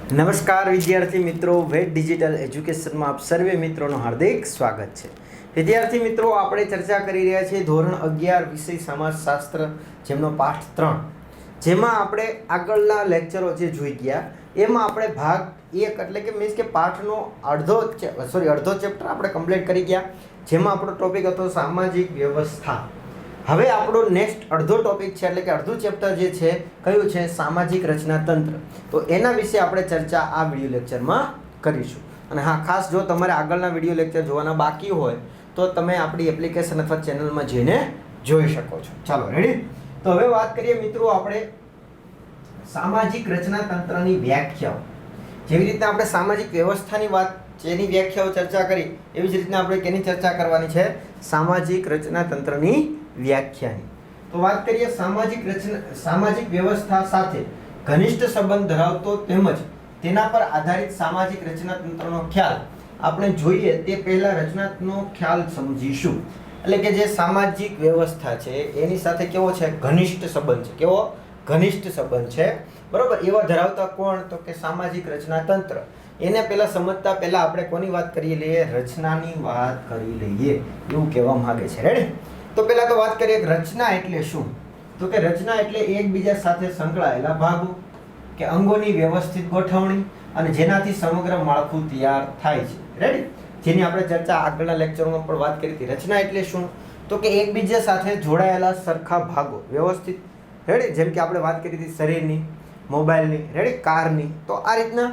નમસ્કાર વિદ્યાર્થી મિત્રો, વેટ ડિજિટલ એજ્યુકેશનમાં આપ સર્વે મિત્રોનું હાર્દિક સ્વાગત છે. વિદ્યાર્થી મિત્રો, આપણે ચર્ચા કરી રહ્યા છીએ ધોરણ 11 વિષય સમાજશાસ્ત્ર, જેમનો પાઠ 3, જેમાં આપણે આગળના લેક્ચરો જે જોઈ ગયા એમાં આપણે ભાગ 1 એટલે કે મીન્સ કે પાઠનો અડધો ચેપ્ટર આપણે કમ્પ્લીટ કરી ગયા, જેમાં આપણો ટોપિક હતો સામાજિક વ્યવસ્થા. હવે આપણો નેક્સ્ટ અડધો ટોપિક છે એટલે કે અડધું ચેપ્ટર જે છે કયું છે, સામાજિક રચના તંત્ર. તો એના વિશે આપણે ચર્ચા આ વિડીયો લેક્ચરમાં કરીશું. અને હા, ખાસ જો તમારે આગળના વિડીયો લેક્ચર જોવાના બાકી હોય તો તમે આપણી એપ્લિકેશન અથવા ચેનલમાં જઈને જોઈ શકો છો. ચાલો રેડી. તો હવે વાત કરીએ મિત્રો આપણે સામાજિક રચના તંત્રની વ્યાખ્યાઓ. જેવી રીતના આપણે સામાજિક વ્યવસ્થાની વાત જેની વ્યાખ્યાઓ ચર્ચા કરી, એવી જ રીતના આપણે કેની ચર્ચા કરવાની છે, સામાજિક રચના તંત્રની વ્યાખ્યાની. તો વાત કરીએ સામાજિક વ્યવસ્થા સાથે ઘનિષ્ઠ સંબંધ ધરાવતો તેમજ તેના પર આધારિત સામાજિક રચના તંત્રનો ખ્યાલ આપણે જોઈએ તે પહેલા રચનાનો ખ્યાલ સમજીશું. એટલે કે જે સામાજિક વ્યવસ્થા છે એની સાથે કેવો છે, ઘનિષ્ઠ સંબંધ છે. કેવો ઘનિષ્ઠ સંબંધ છે, બરોબર. એવા ધરાવતા કોણ, તો કે સામાજિક રચના તંત્ર. એને પહેલા સમજતા પહેલા આપણે કોની વાત કરી લઈએ, રચનાની વાત કરી લઈએ, એવું કહેવા માંગે છે. રેડી. તો પહેલા તો વાત કરીએ રચના એટલે શું. તો કે રચના એટલે એકબીજા સાથે સંકળાયેલા ભાગો કે અંગોની વ્યવસ્થિત ગોઠવણી અને જેનાથી સમગ્ર માળખું તૈયાર થાય છે. રેડી. જેની આપણે ચર્ચા આગળના લેક્ચરોમાં પણ વાત કરી હતી. રચના એટલે શું, તો કે એકબીજા સાથે જોડાયેલા સરખા ભાગો વ્યવસ્થિત. રેડી. જેમ કે આપણે વાત કરી હતી શરીરની, મોબાઈલની, રેડી, કારની. તો આ રીતના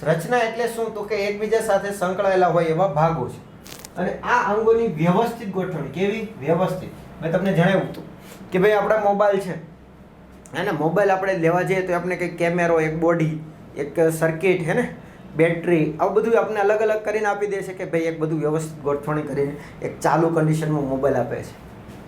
રચના એટલે શું, તો કે એકબીજા સાથે સંકળાયેલા હોય એવા ભાગો છે. અને આ અંગોની વ્યવસ્થિત ગોઠવણી. કેવી વ્યવસ્થિત? મેં તમને જણાવ્યું હતું કે ભાઈ આપણા મોબાઈલ છે, હે મોબાઈલ આપણે લેવા જઈએ તો આપણે કંઈક કેમેરો, એક બોડી, એક સર્કિટ, હે ને, બેટરી, આવું બધું આપણે અલગ અલગ કરીને આપી દે છે કે ભાઈ એક બધું વ્યવસ્થિત ગોઠવણી કરીને એક ચાલુ કન્ડિશનમાં મોબાઈલ આપે છે,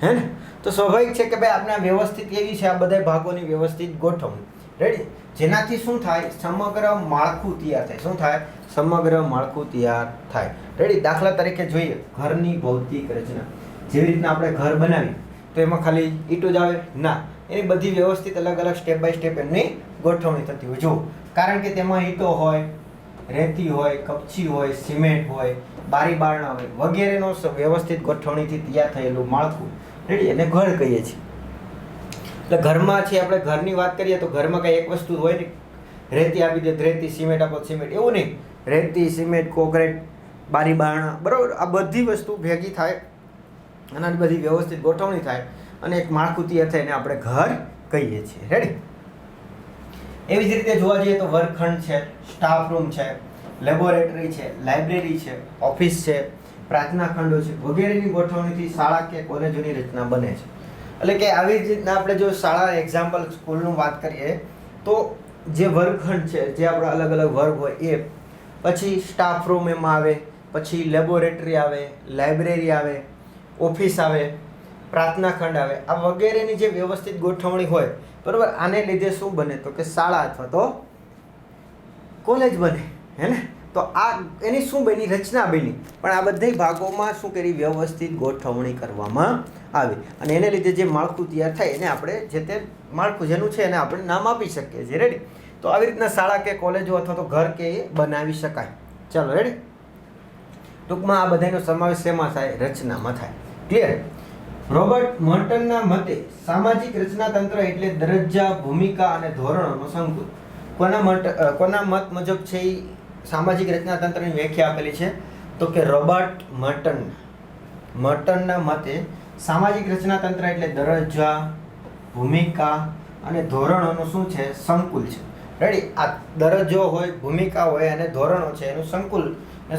હે ને. તો સ્વાભાવિક છે કે ભાઈ આપણે આ વ્યવસ્થિત એવી છે, આ બધા ભાગોની વ્યવસ્થિત ગોઠવણી. રેડી. જેનાથી શું થાય, સમગ્ર માળખું તૈયાર થાય. શું થાય? સમગ્ર માળખું તૈયાર થાય. રેડી. દાખલા તરીકે જોઈએ ઘરની ભૌતિક રચના. જેવી રીતના આપણે ઘર બનાવી તો એમાં ખાલી ઈંટો જ આવે ના, એની બધી વ્યવસ્થિત અલગ અલગ સ્ટેપ બાય સ્ટેપ એમની ગોઠવણી થતી હોય. જો કારણ કે તેમાં ઈંટો હોય, રેતી હોય, કપચી હોય, સિમેન્ટ હોય, બારી બારણા હોય વગેરેનો વ્યવસ્થિત ગોઠવણીથી તૈયાર થયેલું માળખું, રેડી, એને ઘર કહીએ છીએ. એટલે ઘરમાં છે, આપણે ઘરની વાત કરીએ તો ઘરમાં કઈ એક વસ્તુ હોય નહીં, રેતી આપી દે રેતી, સિમેન્ટ આપો સિમેન્ટ, એવું નહીં. રેતી, સિમેન્ટ, કોન્ક્રીટ, બારી બારણા, બરાબર, આ બધી વસ્તુ ભેગી થાય અને આની બધી વ્યવસ્થિત ગોઠવણી થાય અને એક માળખું તૈયાર થાય એને આપણે ઘર કહીએ છીએ. રેડી. એવી જ રીતે જોવા જઈએ તો વર્ગખંડ છે, સ્ટાફ રૂમ છે, લેબોરેટરી છે, લાઇબ્રેરી છે, ઓફિસ છે, પ્રાર્થના ખંડો છે વગેરેની ગોઠવણીથી શાળા કે કોલેજોની રચના બને છે. એટલે કે આવી જ રીતના આપણે જો શાળા એક્ઝામ્પલ સ્કૂલનું વાત કરીએ તો જે વર્ગખંડ છે, જે આપણા અલગ અલગ વર્ગ હોય એ, પછી સ્ટાફ રૂમ એમાં આવે, પછી લેબોરેટરી આવે, લાઇબ્રેરી આવે, ઓફિસ આવે, પ્રાર્થના ખંડ આવે, આ વગેરેની જે વ્યવસ્થિત ગોઠવણી હોય, બરાબર, આને લીધે શું બને, તો કે શાળા અથવા તો કોલેજ બને, હે ને. તો આ એની શું બની, રચના બની. પણ આ બધા ભાગોમાં શું કરી, વ્યવસ્થિત ગોઠવણી કરવામાં આવી અને એને લીધે જે માળખું તૈયાર થાય એને આપણે જે તે માળખું જેનું છે એને આપણે નામ આપી શકીએ છીએ. રેડી. તો આવી રીતના શાળા કે કોલેજો અથવા તો ઘર કે એ બનાવી શકાય. ચાલો રેડી. ટૂંકમાં આ બધાનો સમાવેશ શેમાં થાય, રચનામાં થાય. ક્લિયર? રોબર્ટ મર્ટનના મતે સામાજિક રચના તંત્ર એટલે દરજ્જા, ભૂમિકા અને ધોરણોનો સંકુલ. કોના મત મુજબ છે એ સામાજિક રચના તંત્રની વ્યાખ્યા આપેલી છે, તો કે રોબર્ટ મર્ટનના મતે સામાજિક રચના તંત્ર એટલે દરજ્જા, ભૂમિકા અને ધોરણોનું શું છે, સંકુલ છે. રેડી. આ દરજ્જો હોય, ભૂમિકા હોય અને ધોરણો છે એનું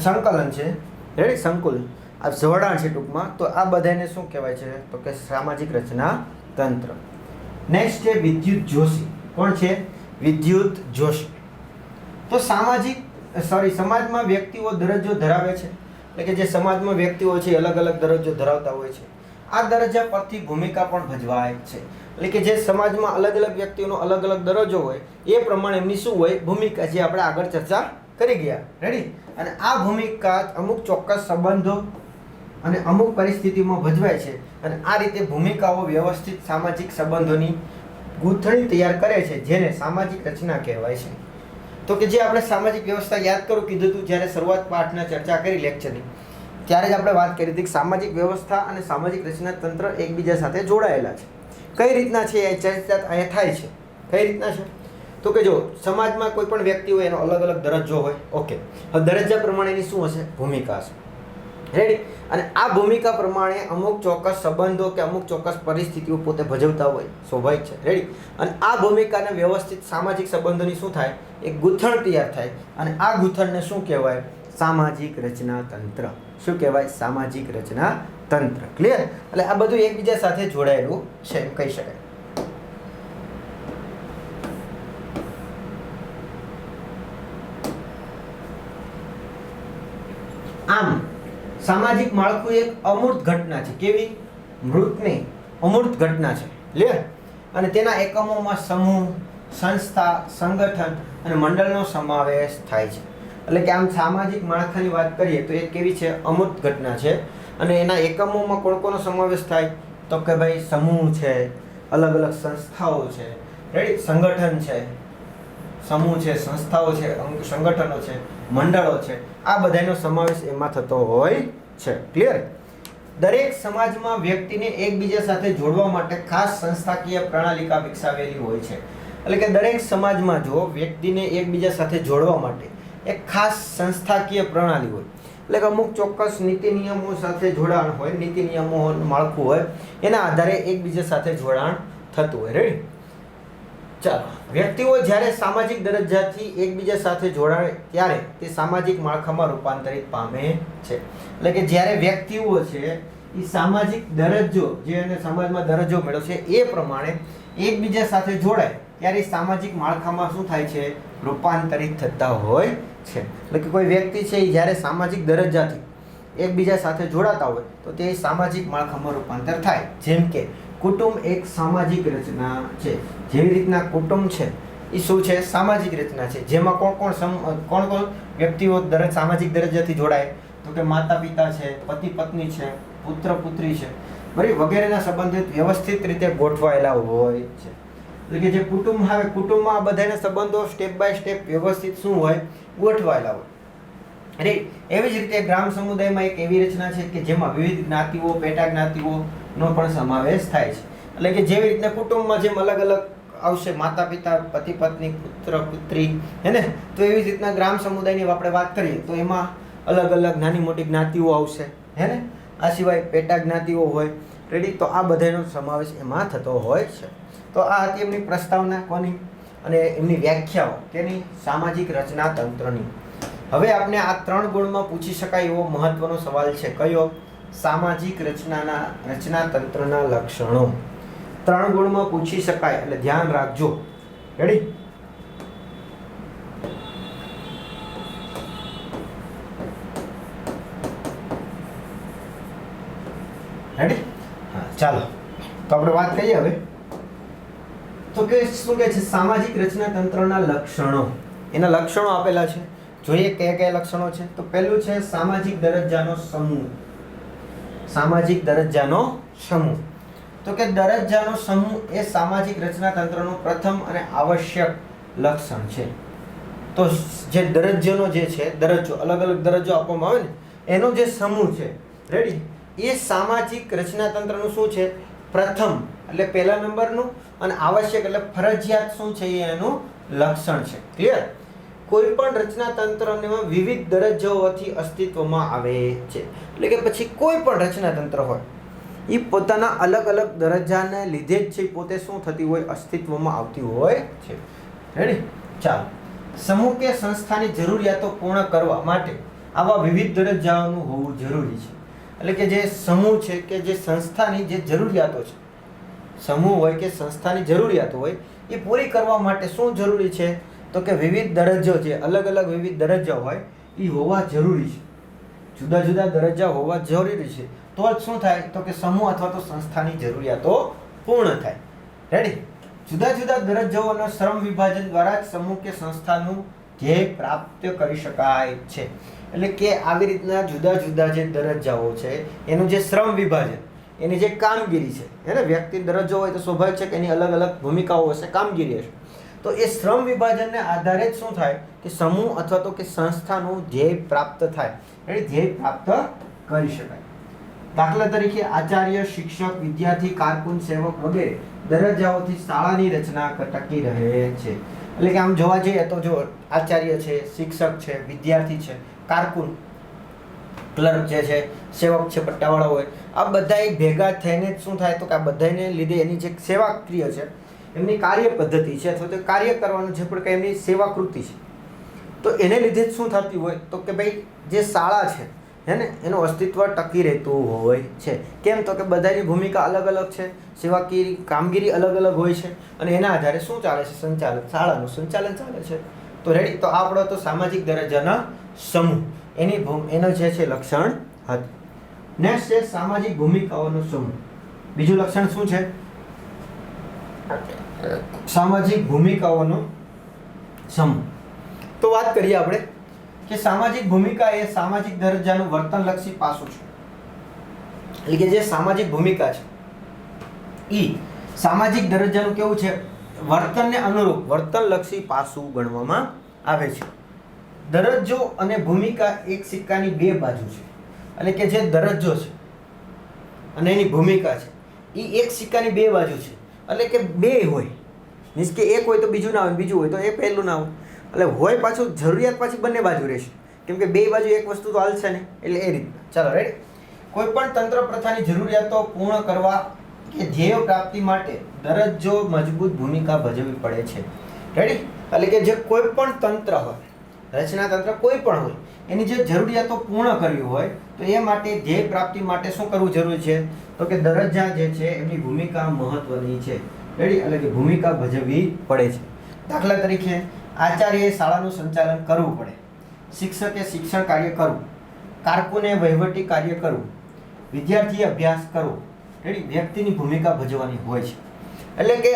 સંકલન છે. રેડી. સંકુલ, આ જોડાણ છે ટૂંકમાં. તો આ બધાને શું કહેવાય છે, તો કે સામાજિક રચના તંત્ર. નેક્સ્ટ છે વિદ્યુત જોશી. કોણ છે? વિદ્યુત જોશી. તો સમાજમાં વ્યક્તિઓ દરજ્જો ધરાવે છે. એટલે કે જે સમાજમાં વ્યક્તિઓ છે અલગ અલગ દરજ્જો ધરાવતા હોય છે. આ દરજ્જા પરથી ભૂમિકા પણ ભજવાય છે. એટલે કે જે સમાજમાં અલગ અલગ વ્યક્તિઓનો અલગ અલગ દરજ્જો હોય એ પ્રમાણે એમની શું હોય, ભૂમિકા, જે આપણે આગળ ચર્ચા કરી ગયા. રેડી. અને આ ભૂમિકા અમુક ચોક્કસ સંબંધો અને અમુક પરિસ્થિતિમાં ભજવાય છે અને આ રીતે ભૂમિકાઓ વ્યવસ્થિત સામાજિક સંબંધોની ગૂંથણી તૈયાર કરે છે, જેને સામાજિક રચના કહેવાય છે. તો કે જે આપણે સામાજિક વ્યવસ્થા યાદ કરું કીધું હતું જ્યારે શરૂઆત પાઠના ચર્ચા કરી લેક્ચરની, ત્યારે જ આપણે વાત કરી હતી કે સામાજિક વ્યવસ્થા અને સામાજિક રચના તંત્ર એકબીજા સાથે જોડાયેલા છે. કઈ રીતના છે એ ચર્ચા અહીંયા થાય છે. કઈ રીતના છે તો કે જો સમાજમાં કોઈ પણ વ્યક્તિ હોય એનો અલગ અલગ દરજ્જો હોય. ઓકે, હવે દરજ્જા પ્રમાણેની શું હશે? ભૂમિકા હશે. રેડી? અને આ ભૂમિકા પ્રમાણે અમુક ચોક્કસ સંબંધો કે અમુક ચોક્કસ પરિસ્થિતિઓ પોતે ભજવતા હોય, સ્વાભાવિક છે. રેડી? અને આ ભૂમિકાને વ્યવસ્થિત સામાજિક સંબંધોની શું થાય? એક ગૂંથણ તૈયાર થાય અને આ ગૂંથણને શું કહેવાય? સામાજિક રચના તંત્ર. શું કહેવાય? સામાજિક રચના તંત્ર. ક્લિયર? એટલે આ બધું એકબીજા સાથે જોડાયેલું છે એમ કહી શકાય. આમ સામાજિક માળખું એક અમૂર્ત ઘટના છે. કેવી? મૃત નહીં, અમૂર્ત ઘટના છે. ક્લિયર? અને તેના એકમોમાં સમૂહ, સંસ્થા, સંગઠન અને મંડળનો સમાવેશ થાય છે. એટલે કે આમ સામાજિક માળખાની વાત કરીએ તો એ કેવી છે? અમૂર્ત ઘટના છે. અને એના એકમોમાં કોણ કોનો સમાવેશ થાય? તો કે ભાઈ સમૂહ છે, અલગ અલગ સંસ્થાઓ છે, રેડી? સંગઠન છે, સમૂહ છે, સંસ્થાઓ છે, સંગઠનો છે, મંડળો છે, આ બધાનો સમાવેશ એમાં થતો હોય છે. ક્લિયર? દરેક સમાજમાં વ્યક્તિને એકબીજા સાથે જોડવા માટે ખાસ સંસ્થાકીય પ્રણાલિકા વિકસાવેલી હોય છે. એટલે કે દરેક સમાજમાં જો વ્યક્તિને એકબીજા સાથે જોડવા માટે એક ખાસ સંસ્થાકીય પ્રણાલી હોય, એટલે કે અમુક ચોક્કસ નીતિ નિયમો સાથે જોડાણ હોય, નીતિ નિયમોનું માળખું હોય, એના આધારે એકબીજા સાથે જોડાણ થતું હોય. રેડી? ચાલો, વ્યક્તિઓ જ્યારે સામાજિક દરજ્જાથી એકબીજા સાથે જોડાય ત્યારે તે સામાજિક માળખામાં રૂપાંતરિત પામે છે. એટલે કે જ્યારે વ્યક્તિઓ છે એ સામાજિક દરજ્જો જે એને સમાજમાં દરજ્જો મળ્યો છે એ પ્રમાણે એકબીજા સાથે જોડાય ત્યારે સામાજિક માળખામાં શું થાય છે? રૂપાંતરિત થતા હોય છે. એટલે કે કોઈ વ્યક્તિ છે એ જ્યારે સામાજિક દરજ્જાથી એકબીજા સાથે જોડાતા હોય તો તે સામાજિક માળખામાં રૂપાંતર થાય. જેમ કે કુટુંબ એક સામાજિક રચના છે. જેવી રીતના કુટુંબ છે એ શું છે? સામાજિક રચના છે. જેમાં કોણ કોણ વ્યક્તિઓ સામાજિક દરજ્જાથી જોડાય? તો કે માતા પિતા છે, પતિ પત્ની છે, પુત્ર પુત્રી છે, બરાબર, વગેરેના સંબંધિત વ્યવસ્થિત રીતે ગોઠવાયેલા હોય છે. એટલે કે જે કુટુંબ આવે, કુટુંબમાં આ બધાના સંબંધો સ્ટેપ બાય સ્ટેપ વ્યવસ્થિત શું હોય? ગોઠવાયેલા હોય. અરે એવી જ રીતે ગ્રામ સમુદાયમાં એક એવી રચના છે કે જેમાં વિવિધ જ્ઞાતિઓ, પેટા જ્ઞાતિઓનો પણ સમાવેશ થાય છે. એટલે કે જેવી રીતના કુટુંબમાં જેમ અલગ અલગ આવશે, માતા પિતા, પતિ પત્ની, પુત્ર પુત્રી, હે ને? તો એવી જ રીતના ગ્રામ સમુદાયની આપણે વાત કરીએ તો એમાં અલગ અલગ નાની મોટી જ્ઞાતિઓ આવશે, હે ને? આ સિવાય પેટા જ્ઞાતિઓ હોય. રેડી? તો આ બધાનો સમાવેશ એમાં થતો હોય છે. તો આ હતી એમની પ્રસ્તાવના કોની અને એમની વ્યાખ્યાઓ કેની? સામાજિક રચના તંત્રની. હવે આપણે આ 3 ગુણમાં પૂછી શકાય એવો મહત્વનો સવાલ છે. કયો? સામાજિક રચના તંત્રના લક્ષણો. 3 ગુણમાં પૂછી શકાય એટલે ધ્યાન રાખજો. રેડી? રેડી? હા, ચાલો તો આપણે વાત કરીએ હવે. તો કે શું કહે છે? સામાજિક રચના તંત્રના લક્ષણો. એના લક્ષણો આપેલા છે. જોઈએ કયા કયા લક્ષણો છે. તો પહેલું છે સામાજિક દરજ્જાનો સમૂહ. સામાજિક દરજ્જાનો સમૂહ. તો કે દરજ્જાનો સમૂહ એ સામાજિક રચના તંત્રનું પ્રથમ અને આવશ્યક લક્ષણ છે. તો જે દરજ્જાનો જે છે, દરજ્જો, અલગ અલગ દરજ્જો આપવામાં આવે ને એનો જે સમૂહ છે, રેડી, એ સામાજિક રચના તંત્રનું શું છે? પ્રથમ એટલે પહેલા નંબરનું, અને આવશ્યક એટલે ફરજિયાત શું છે? એનું લક્ષણ છે. ક્લિયર? કોઈ પણ રચના તંત્રમાં વિવિધ દરજ્જાઓથી અસ્તિત્વમાં આવે છે. એટલે કે પછી કોઈ પણ રચના તંત્ર હોય એ પોતાના અલગ અલગ દરજ્જાને લીધે જ છે પોતે શું થતી હોય? અસ્તિત્વમાં આવતી હોય છે. રેડી? ચાલો, સમૂહ કે સંસ્થાની જરૂરિયાતો પૂર્ણ કરવા માટે આવા વિવિધ દરજ્જાઓનું હોવું જરૂરી છે. એટલે કે જે સમૂહ છે કે જે સંસ્થાની જે જરૂરિયાતો છે, સમૂહ હોય કે સંસ્થાની જરૂરિયાતો હોય એ પૂરી કરવા માટે શું જરૂરી છે? તો કે વિવિધ દરજ્જો છે, અલગ અલગ વિવિધ દરજ્જા હોય એ હોવા જરૂરી છે. જુદા જુદા દરજ્જા હોવા જરૂરી છે. તો જ શું થાય? તો કે સમૂહ અથવા તો સંસ્થાની જરૂરિયાતો પૂર્ણ થાય. રેડી? જુદા જુદા દરજ્જાઓના શ્રમ વિભાજન દ્વારા જ સમૂહ કે સંસ્થાનું ધ્યેય પ્રાપ્ત કરી શકાય છે. એટલે કે આવી રીતના જુદા જુદા જે દરજ્જાઓ છે એનું જે શ્રમ વિભાજન, એની જે કામગીરી છે, એને વ્યક્તિ દરજ્જો હોય તો સ્વાભાવિક છે કે એની અલગ અલગ ભૂમિકાઓ હશે, કામગીરી હશે. તો એ શ્રમ વિભાજનને આધારે જ શું થાય કે સમૂહ અથવા તો કે સંસ્થાનું ધ્યેય પ્રાપ્ત થાય, એટલે ધ્યેય પ્રાપ્ત કરી શકાય. દાખલા તરીકે આચાર્ય, શિક્ષક, વિદ્યાર્થી, કારકુન, સેવક વગેરે દરજ્જાઓથી શાળાની રચના ટકી રહે છે. એટલે કે આમ જોવા જઈએ તો જો આચાર્ય છે, શિક્ષક છે, વિદ્યાર્થી છે, કારકુન ક્લર્ક જે છે, સેવક છે, પટ્ટાવાળા હોય, આ બધાય ભેગા થઈને શું થાય તો કે આ બધાને લીધે એની જે સેવાક્રિય છે, એમની કાર્ય પદ્ધતિ છે અથવા તો કાર્ય કરવાનું જે પણ કંઈ એમની સેવાકૃતિ છે, તો એને લીધે જ શું થતી હોય તો કે ભાઈ જે શાળા છે હે ને એનું અસ્તિત્વ ટકી રહેતું હોય છે. કેમ તો કે બધાની ભૂમિકા અલગ અલગ છે, સેવાકીય કામગીરી અલગ અલગ હોય છે અને એના આધારે શું ચાલે છે, સંચાલન, શાળાનું સંચાલન ચાલે છે. તો રેડી, તો આપણો તો સામાજિક દરજ્જાના સમૂહ એનો જે છે લક્ષણ હતું. નેક્સ્ટ છે સામાજિક ભૂમિકાઓનો સમૂહ. બીજું લક્ષણ શું છે? સામાજિક ભૂમિકાઓનો સમૂહ. તો વાત કરીએ આપણે કે સામાજિક ભૂમિકા એ સામાજિક દરજ્જાનું વર્તનલક્ષી પાસું છે. એટલે કે જે સામાજિક ભૂમિકા છે ઈ સામાજિક દરજ્જાનું કેવું છે, વર્તનને અનુરૂપ વર્તનલક્ષી પાસું ગણવામાં આવે છે. દરજ્જો અને ભૂમિકા એક સિક્કાની બે બાજુ છે. એટલે કે જે દરજ્જો છે અને એની ભૂમિકા છે એ એક સિક્કાની બે બાજુ છે. એટલે કે બે હોય, મીન્સ કે એક હોય તો બીજું ના હોય, બીજું હોય તો એ પહેલું ના હોય. એટલે હોય પાછું જરૂરિયાત પાછી બંને બાજુ રહેશે, કેમ કે બે બાજુ એક વસ્તુ તો હાલશે ને, એટલે એ રીતના. ચાલો રેડી. કોઈ પણ તંત્ર પ્રથાની જરૂરિયાતો પૂર્ણ કરવા કે ધ્યેય પ્રાપ્તિ માટે દરજ્જો મજબૂત ભૂમિકા ભજવવી પડે છે. રેડી. એટલે કે જે કોઈ પણ તંત્ર હોય, રચના તંત્ર કોઈ પણ હોય, એની જે જરૂરિયાતો પૂર્ણ કરવી હોય તો એ માટે ધ્યેય પ્રાપ્તિ માટે શું કરવું જરૂરી છે તો કે દરજ્જા જે છે એમની ભૂમિકા મહત્વની છે. રેડી. એટલે કે ભૂમિકા ભજવવી પડે છે. દાખલા તરીકે આચાર્યએ શાળાનું સંચાલન કરવું પડે, શિક્ષકે શિક્ષણ કાર્ય કરવું, કારકુને વહીવટી કાર્ય કરવું, વિદ્યાર્થીએ અભ્યાસ કરવો. રેડી. વ્યક્તિની ભૂમિકા ભજવવાની હોય છે. એટલે કે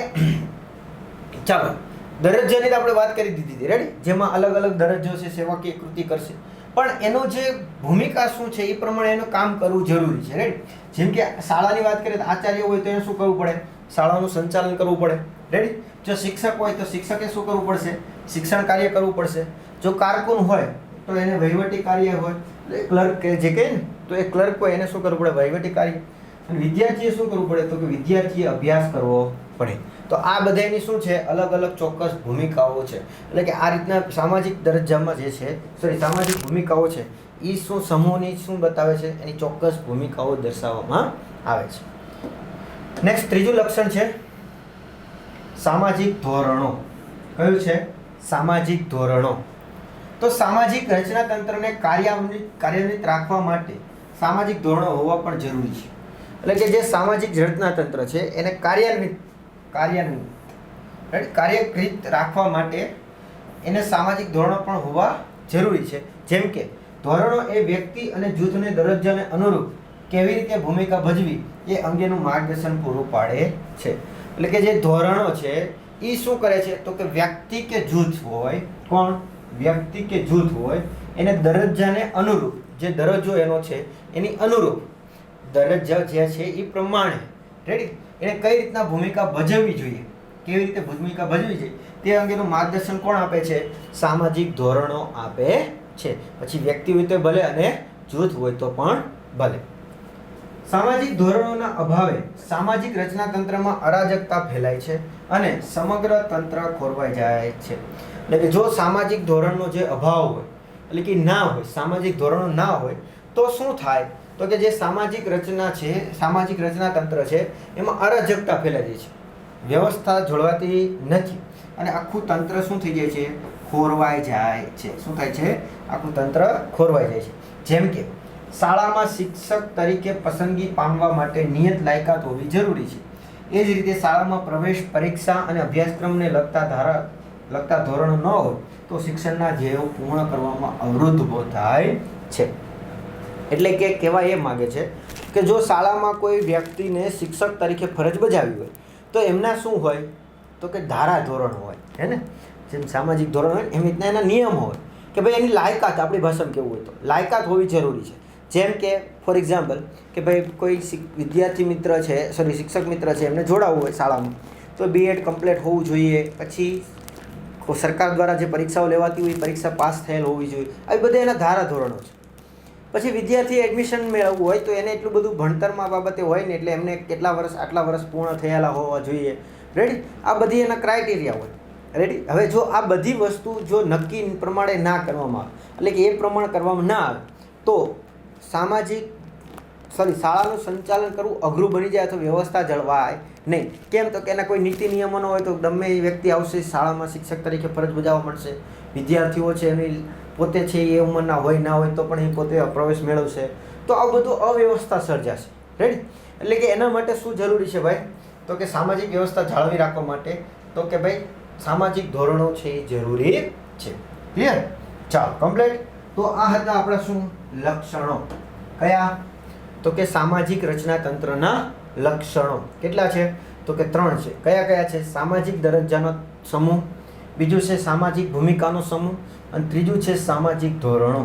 ચાલો દરજ્જાની તો આપણે વાત કરી દીધી હતી. રેડી. જેમાં અલગ અલગ દરજ્જો છે, સેવાકીય કૃતિ કરશે, પણ એનો જે ભૂમિકા શું છે એ પ્રમાણે એનું કામ કરવું જરૂરી છે. રેડી. જેમ કે શાળાની વાત કરીએ તો આચાર્ય હોય તો એને શું કરવું પડે, શાળાનું સંચાલન કરવું પડે. રેડી. જો શિક્ષક હોય તો શિક્ષકે શું કરવું પડશે, શિક્ષણ કાર્ય કરવું પડશે. જો કારકુન હોય તો એને વહીવટી કાર્ય હોય, ક્લર્ક જે કહે ને તો એ ક્લર્ક હોય એને શું કરવું પડે, વહીવટી કાર્ય. અને વિદ્યાર્થીએ શું કરવું પડે તો કે વિદ્યાર્થીએ અભ્યાસ કરવો પડે. તો આ બધાની શું છે, અલગ અલગ ચોક્કસ ભૂમિકાઓ છે. એટલે કે આ રીતના સામાજિક દરજ્જામાં જે છે, સામાજિક ભૂમિકાઓ છે એ શું સમૂહની શું બતાવે છે, એની ચોક્કસ ભૂમિકાઓ દર્શાવવામાં આવે છે. નેક્સ્ટ ત્રીજું લક્ષણ છે સામાજિક ધોરણો. કયું છે? સામાજિક ધોરણો. તો સામાજિક રચના તંત્રને કાર્યાન્વિત રાખવા માટે સામાજિક ધોરણો હોવા પણ જરૂરી છે. એટલે કે જે સામાજિક રચના તંત્ર છે એને કાર્યકૃત રાખવા માટે એને સામાજિક ધોરણો પણ હોવા જરૂરી છે. જેમ કે ધોરણો એ વ્યક્તિ અને જૂથને દરજ્જાને અનુરૂપ કેવી રીતે ભૂમિકા ભજવી એ અંગેનું માર્ગદર્શન પૂરું પાડે છે. એટલે કે જે ધોરણો છે એ શું કરે છે તો કે વ્યક્તિ કે જૂથ હોય, કોણ? વ્યક્તિ કે જૂથ હોય, એને દરજ્જાને અનુરૂપ, જે દરજ્જો એનો છે એની અનુરૂપ દરજ્જા જે છે એ પ્રમાણે રેડી એને કઈ રીતના ભૂમિકા ભજવવી જોઈએ, કેવી રીતે ભૂમિકા ભજવી જોઈએ તે અંગેનું માર્ગદર્શન કોણ આપે છે? સામાજિક ધોરણો આપે છે. પછી વ્યક્તિ હોય તો ભલે અને જૂથ હોય તો પણ ભલે. સામાજિક ધોરણોના અભાવે સામાજિક રચના તંત્રમાં અરાજકતા ફેલાય છે અને સમગ્ર તંત્ર ખોરવાઈ જાય છે. એટલે કે જો સામાજિક ધોરણનો જે અભાવ હોય, એટલે કે ના હોય, સામાજિક ધોરણો ના હોય તો શું થાય તો કે જે સામાજિક રચના છે, સામાજિક રચના તંત્ર છે એમાં અરાજકતા ફેલાઈ જાય છે, વ્યવસ્થા જળવાતી નથી અને આખું તંત્ર શું થઈ જાય છે? ખોરવાઈ જાય છે. શું થાય છે? આખું તંત્ર ખોરવાઈ જાય છે. જેમ કે શાળામાં શિક્ષક તરીકે પસંદગી પામવા માટે નિયત લાયકાત હોવી જરૂરી છે. એ જ રીતે શાળામાં પ્રવેશ પરીક્ષા અને અભ્યાસક્રમને લગતા ધોરણો ન હોય તો શિક્ષણના ધ્યેયો પૂર્ણ કરવામાં અવરોધ ઊભો થાય છે. એટલે કે કહેવા એ માગે છે કે જો શાળામાં કોઈ વ્યક્તિને શિક્ષક તરીકે ફરજ બજાવી હોય તો એમના શું હોય તો કે ધારા ધોરણ હોય, હે ને? જેમ સામાજિક ધોરણ હોય એમ રીતના એના નિયમ હોય કે ભાઈ એની લાયકાત, આપણી ભાષામાં કેવું હોય તો લાયકાત હોવી જરૂરી છે. જેમ કે ફોર એક્ઝામ્પલ કે ભાઈ કોઈ વિદ્યાર્થી મિત્ર છે, શિક્ષક મિત્ર છે, એમને જોડાવવું હોય શાળામાં તો B.Ed કમ્પ્લીટ હોવું જોઈએ, પછી સરકાર દ્વારા જે પરીક્ષાઓ લેવાતી હોય એ પરીક્ષા પાસ થયેલ હોવી જોઈએ. આ બધા એના ધારાધોરણો છે. પછી વિદ્યાર્થી એડમિશન મેળવવું હોય તો એને એટલું બધું ભણતરમાં બાબતે હોય ને એટલે એમને આટલા વર્ષ પૂર્ણ થયેલા હોવા જોઈએ. રેડી? આ બધી એના ક્રાઇટેરિયા હોય. રેડી? હવે જો આ બધી વસ્તુ જો નક્કી પ્રમાણે ના કરવામાં આવે, એટલે કે એ પ્રમાણે કરવામાં ના આવે તો શાળાનું સંચાલન કરવું અઘરું બની જાય અથવા વ્યવસ્થા જળવાય નહીં. કેમ? તો કે એના કોઈ નીતિ નિયમો ન હોય તો ગમે એ વ્યક્તિ આવશે શાળામાં શિક્ષક તરીકે ફરજ બજાવવા મળશે. વિદ્યાર્થીઓ છે એની પોતે છે એ ઉંમરના હોય ના હોય તો પણ એ પોતે પ્રવેશ મેળવશે. તો આ બધું અવ્યવસ્થા સર્જાશે. રેડી? એટલે કે એના માટે શું જરૂરી છે ભાઈ? તો કે સામાજિક વ્યવસ્થા જાળવી રાખવા માટે તો કે ભાઈ સામાજિક ધોરણો છે એ જરૂરી છે. ક્લિયર? ચાલો કમ્પ્લીટ. તો આ હતા આપણા શું લક્ષણો. કયા? તો કે સામાજિક રચના તંત્રના લક્ષણો. કેટલા છે? તો કે 3 છે. કયા કયા છે? સામાજિક દરજ્જાનો સમૂહ, બીજું છે સામાજિક ભૂમિકાનો સમૂહ અને ત્રીજું છે સામાજિક ધોરણો.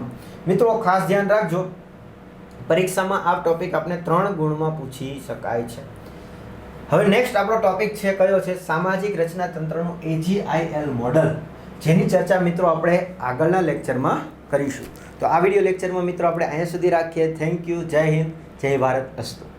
મિત્રો ખાસ ધ્યાન રાખજો, પરીક્ષામાં આ ટોપિક આપણે 3 ગુણમાં પૂછી શકાય છે. હવે નેક્સ્ટ આપણો ટોપિક છે કયો છે? સામાજિક રચના તંત્રનું AGIL મોડલ, જેની ચર્ચા મિત્રો આપણે આગળના લેક્ચરમાં કરીશું. તો આ વિડીયો લેક્ચરમાં મિત્રો આપણે અહીંયા સુધી રાખીએ. Thank you. જય હિન્દ, જય ભારત. અસ્તુ.